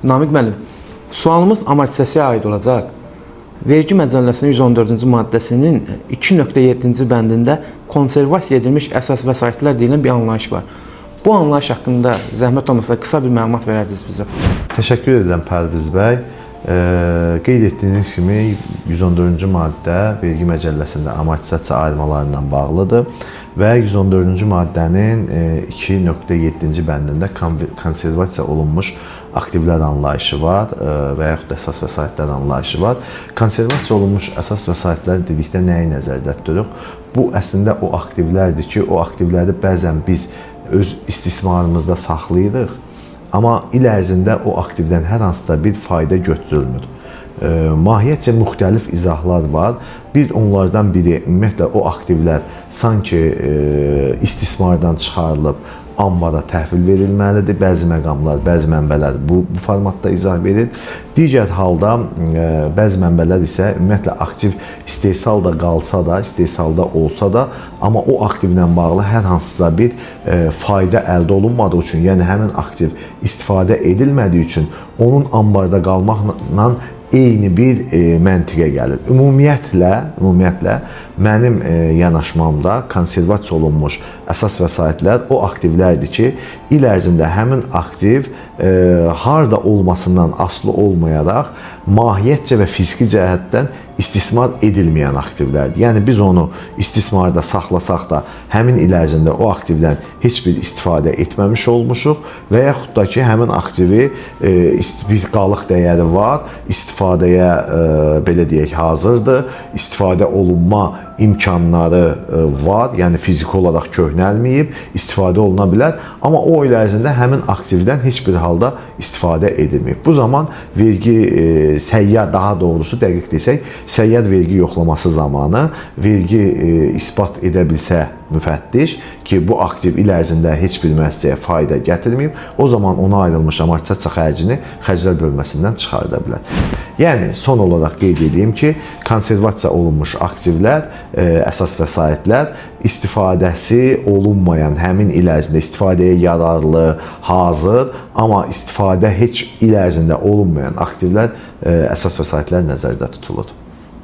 Namiq müəllim, sualımız amortisasiyaya aid olacaq. Vergi məcəlləsinin 114-cü maddəsinin 2.7-ci bəndində konservasiya edilmiş əsas vəsaitlər deyilən bir anlayış var. Bu anlayış haqqında zəhmət olmasa qısa bir məlumat verərdiniz bizə. Təşəkkür edirəm Pərviz bəy. Qeyd etdiyiniz kimi 114-cü maddə vergi məcəlləsində amortisasiya ayırmalarından bağlıdır və 114-cü maddənin 2.7-ci bəndində konservasiya olunmuş aktivlər anlayışı var və yaxud da əsas vəsaitlər anlayışı var. Konservasiya olunmuş əsas vəsaitlər dedikdə nəyi nəzərdə tuturuq? Bu əslində o aktivlərdir ki, o aktivləri bəzən biz öz istismarımızda saxlayırıq, amma il ərzində o aktivdən hər hansısa bir fayda götürülmür. Mahiyyətcə müxtəlif izahlar var. Bir onlardan biri ümumiyyətlə o aktivlər sanki istismardan çıxarılıb ambara təhvil verilməlidir. Bəzi məqamlar, bəzi mənbələr bu formatda izah verir. Digər halda bəzi mənbələr isə ümumiyyətlə aktiv istehsalda qalsa da, istehsalda olsa da, amma o aktivlə bağlı hər hansısa bir fayda əldə olunmadığı üçün, yəni həmin aktiv istifadə edilmədiyi üçün onun ambarda qalmaqla eyni bir məntiqə gəlir. Ümumiyyətlə mənim yanaşmamda konservasiya olunmuş əsas vəsaitlər o aktivlərdir ki, il ərzində həmin aktiv harda olmasından asılı olmayaraq mahiyyətcə və fiziki cəhətdən istismar edilməyən aktivlərdir. Yəni biz onu istismarda saxlasaq da həmin il ərzində o aktivdən heç bir istifadə etməmiş olmuşuq və yaxud da ki, həmin aktivi bir qalıq dəyəri var, istifadəyə belə deyək hazırdır, istifadə olunma imkanları var, yəni fiziki olaraq köhnəlməyib, istifadə oluna bilər, amma o il ərzində həmin aktivdən heç bir halda istifadə edilməyib. Bu zaman vergi səyyar, daha doğrusu dəqiq desək, səyyar vergi yoxlaması zamanı vergi isbat edə bilsə müfəttiş ki, bu aktiv il ərzində heç bir müəssisəyə fayda gətirməyib, o zaman ona ayrılmış amortisasiya xərcini xərclər bölməsindən çıxarda bilər. Yəni, son olaraq qeyd edeyim ki, konservasiya olunmuş aktivlər, əsas vəsaitlər istifadəsi olunmayan, həmin il ərzində istifadəyə yararlı, hazır, amma istifadə heç il ərzində olunmayan aktivlər, əsas vəsaitlər nəzərdə tutulur.